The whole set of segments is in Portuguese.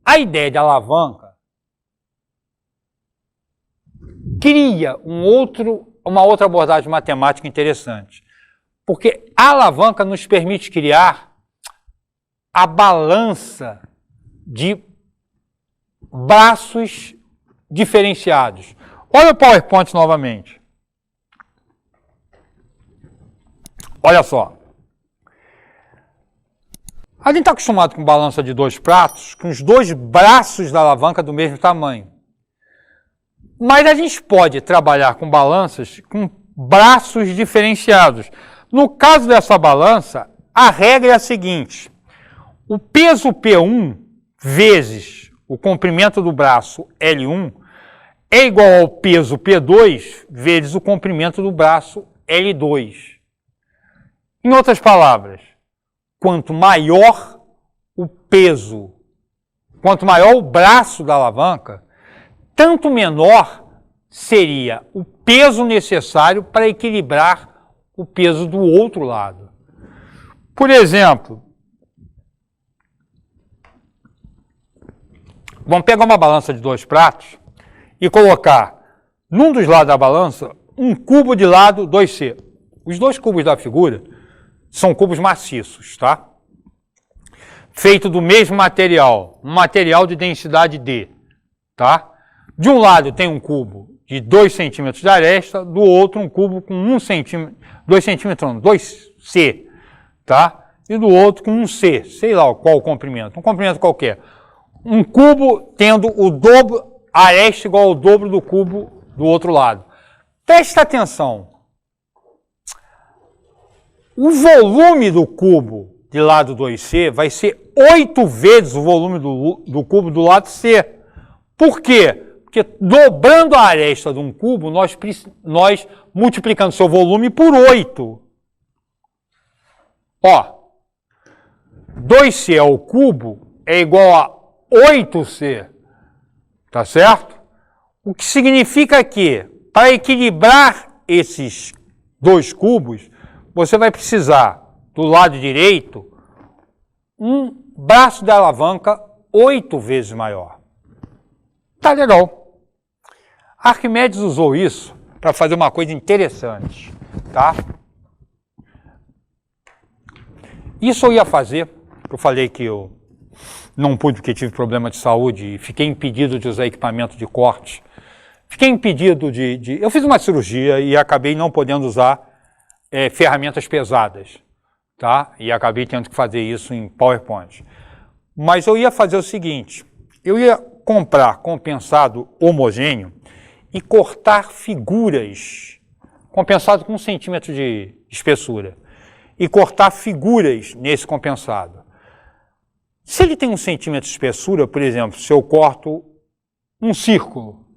A ideia de alavanca cria uma outra abordagem matemática interessante, porque a alavanca nos permite criar a balança de braços diferenciados. Olha o PowerPoint novamente. Olha só. A gente está acostumado com balança de 2 pratos, com os 2 braços da alavanca do mesmo tamanho. Mas a gente pode trabalhar com balanças com braços diferenciados. No caso dessa balança, a regra é a seguinte: o peso P1 vezes o comprimento do braço L1 é igual ao peso P2 vezes o comprimento do braço L2. Em outras palavras, quanto maior o peso, quanto maior o braço da alavanca, tanto menor seria o peso necessário para equilibrar o peso do outro lado. Por exemplo, vamos pegar uma balança de 2 pratos e colocar num dos lados da balança um cubo de lado 2C. Os 2 cubos da figura são cubos maciços, tá? Feito do mesmo material, um material de densidade D, tá? De um lado tem um cubo de 2 centímetros de aresta, do outro um cubo com 1 centímetro, 2 centímetros não, 2C, tá? E do outro com 1C, sei lá qual o comprimento, um comprimento qualquer. Um cubo tendo o dobro, a aresta igual ao dobro do cubo do outro lado. Presta atenção. O volume do cubo de lado 2C vai ser 8 vezes o volume do cubo do lado C. Por quê? Porque dobrando a aresta de um cubo, nós multiplicando seu volume por 8. Ó, 2C ao cubo é igual a 8C, tá certo? O que significa que, para equilibrar esses 2 cubos, você vai precisar, do lado direito, um braço da alavanca 8 vezes maior. Tá legal. Arquimedes usou isso para fazer uma coisa interessante, tá? Isso eu ia fazer, eu falei que eu não pude porque tive problema de saúde e fiquei impedido de usar equipamento de corte. Fiquei impedido Eu fiz uma cirurgia e acabei não podendo usar ferramentas pesadas, tá? E acabei tendo que fazer isso em PowerPoint. Mas eu ia fazer o seguinte, eu ia comprar compensado homogêneo e cortar figuras, compensado com 1 centímetro de espessura, e cortar figuras nesse compensado. Se ele tem 1 centímetro de espessura, por exemplo, se eu corto um círculo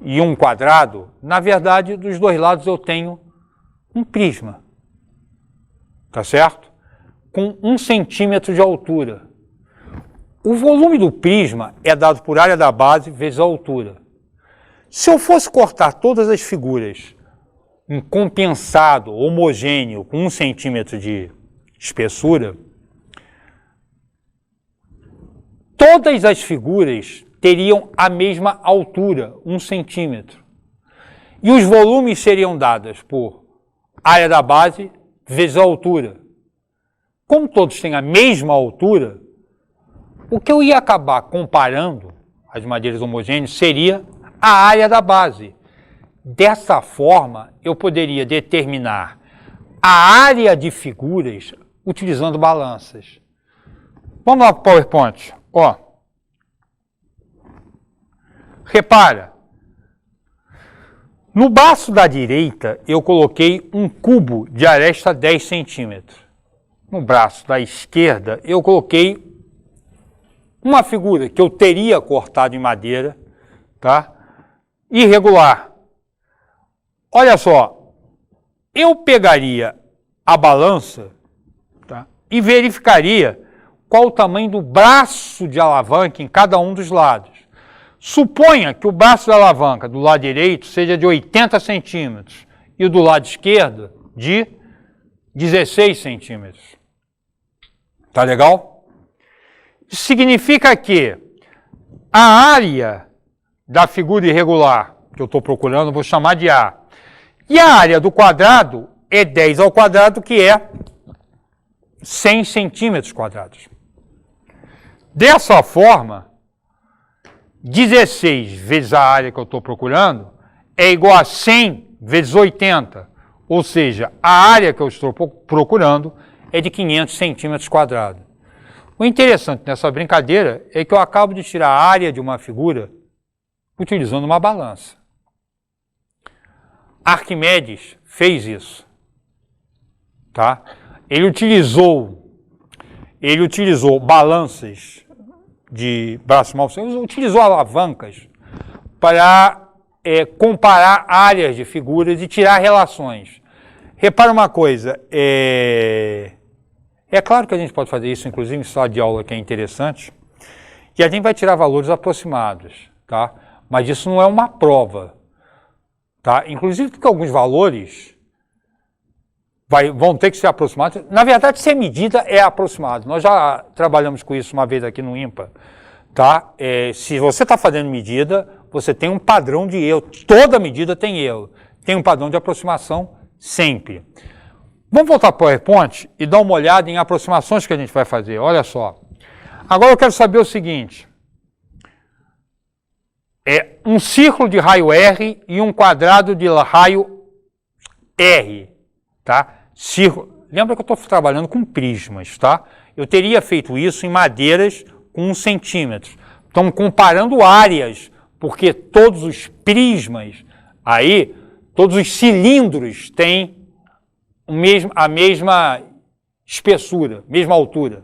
e um quadrado, na verdade, dos 2 lados eu tenho um prisma, tá certo? Com 1 centímetro de altura. O volume do prisma é dado por área da base vezes a altura. Se eu fosse cortar todas as figuras em compensado homogêneo com 1 centímetro de espessura, todas as figuras teriam a mesma altura, 1 centímetro. E os volumes seriam dados por área da base vezes a altura. Como todos têm a mesma altura, o que eu ia acabar comparando as madeiras homogêneas seria a área da base. Dessa forma, eu poderia determinar a área de figuras utilizando balanças. Vamos lá para o PowerPoint. Ó. Repara. No braço da direita, eu coloquei um cubo de aresta 10 centímetros. No braço da esquerda, eu coloquei uma figura que eu teria cortado em madeira, tá? Irregular. Olha só, eu pegaria a balança, tá? E verificaria qual o tamanho do braço de alavanca em cada um dos lados. Suponha que o braço da alavanca do lado direito seja de 80 centímetros e o do lado esquerdo de 16 centímetros. Tá legal? Isso significa que a área da figura irregular que eu estou procurando, eu vou chamar de A. E a área do quadrado é 10 ao quadrado, que é 100 centímetros quadrados. Dessa forma, 16 vezes a área que eu estou procurando é igual a 100 vezes 80. Ou seja, a área que eu estou procurando é de 500 centímetros quadrados. O interessante nessa brincadeira é que eu acabo de tirar a área de uma figura utilizando uma balança. Arquimedes fez isso. Tá? Ele utilizou balanças de braço mal, utilizou alavancas para comparar áreas de figuras e tirar relações. Repara uma coisa, é claro que a gente pode fazer isso, inclusive em sala de aula, que é interessante, e a gente vai tirar valores aproximados, tá? Mas isso não é uma prova, tá? Inclusive porque alguns valores vão ter que ser aproximados. Na verdade, se é medida, é aproximado. Nós já trabalhamos com isso uma vez aqui no IMPA, tá? Se você está fazendo medida, você tem um padrão de erro. Toda medida tem erro. Tem um padrão de aproximação sempre. Vamos voltar para o PowerPoint e dar uma olhada em aproximações que a gente vai fazer. Olha só. Agora eu quero saber o seguinte. Um círculo de raio R e um quadrado de raio R. Tá? Lembra que eu estou trabalhando com prismas, tá? Eu teria feito isso em madeiras com 1 centímetro. Estamos comparando áreas, porque todos os prismas aí, todos os cilindros têm a mesma espessura, mesma altura,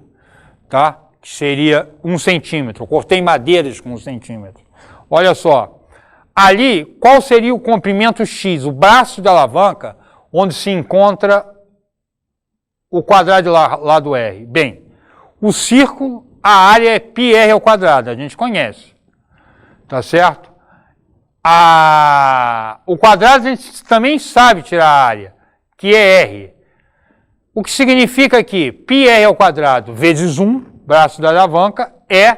tá? Que seria 1 centímetro. Eu cortei madeiras com 1 centímetro. Olha só, ali, qual seria o comprimento X? O braço da alavanca, onde se encontra o quadrado de lado R. Bem, o círculo, a área é πr ao quadrado, a gente conhece, tá certo? O quadrado a gente também sabe tirar a área, que é R. O que significa que πr ao quadrado vezes 1, braço da alavanca, é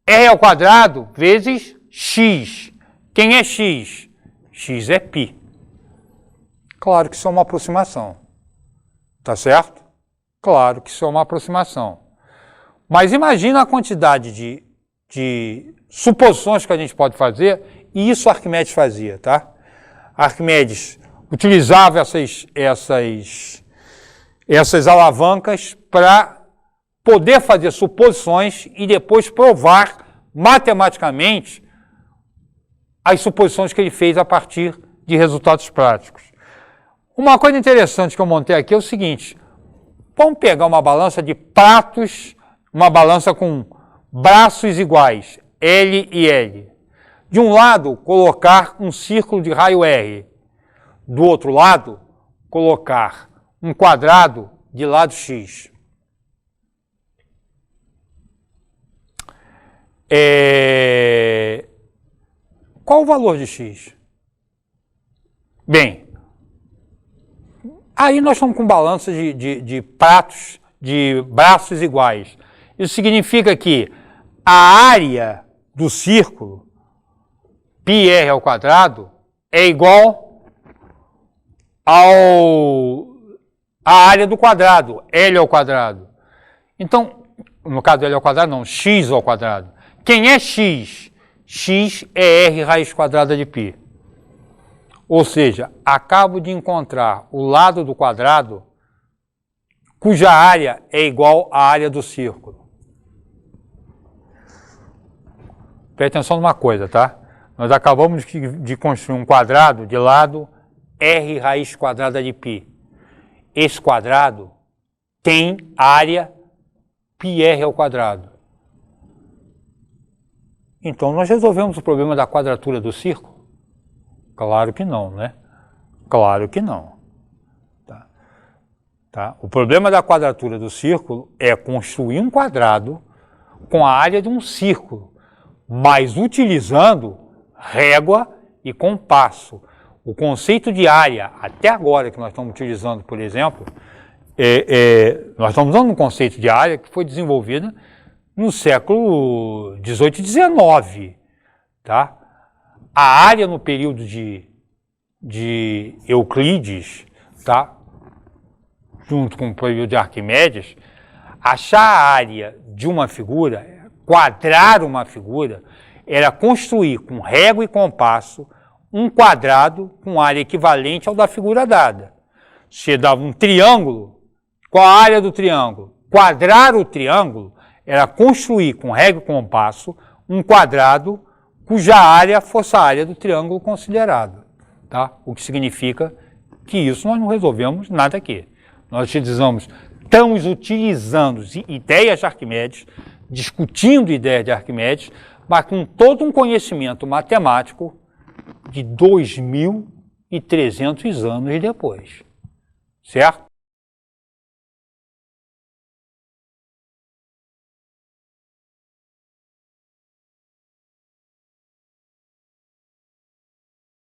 R ao quadrado vezes X. Quem é X? X é π. Claro que isso é uma aproximação. Tá certo? Claro que isso é uma aproximação. Mas imagina a quantidade de suposições que a gente pode fazer, e isso Arquimedes fazia, tá? Arquimedes utilizava essas alavancas para poder fazer suposições e depois provar matematicamente as suposições que ele fez a partir de resultados práticos. Uma coisa interessante que eu montei aqui é o seguinte, vamos pegar uma balança de pratos, uma balança com braços iguais, L e L. De um lado, colocar um círculo de raio R. Do outro lado, colocar um quadrado de lado X. Qual o valor de X? Bem, aí nós estamos com balança de pratos, de braços iguais. Isso significa que a área do círculo, πr ao quadrado, é igual à área do quadrado, L ao quadrado. Então, no caso L ao quadrado não, X ao quadrado. Quem é X? X é R raiz quadrada de π. Ou seja, acabo de encontrar o lado do quadrado cuja área é igual à área do círculo. Preste atenção numa coisa, tá? Nós acabamos de construir um quadrado de lado R raiz quadrada de π. Esse quadrado tem área πr ao quadrado. Então nós resolvemos o problema da quadratura do círculo? Claro que não, né? Claro que não. Tá? O problema da quadratura do círculo é construir um quadrado com a área de um círculo, mas utilizando régua e compasso. O conceito de área, até agora que nós estamos utilizando, por exemplo, nós estamos usando um conceito de área que foi desenvolvido no século XVIII e XIX, tá? A área no período de Euclides, tá? Junto com o período de Arquimedes, achar a área de uma figura, quadrar uma figura, era construir com régua e compasso um quadrado com área equivalente ao da figura dada. Você dava um triângulo, qual a área do triângulo? Quadrar o triângulo era construir com régua e compasso um quadrado cuja área fosse a área do triângulo considerado. Tá? O que significa que isso nós não resolvemos nada aqui. Nós estamos utilizando ideias de Arquimedes, discutindo ideias de Arquimedes, mas com todo um conhecimento matemático de 2.300 anos depois. Certo?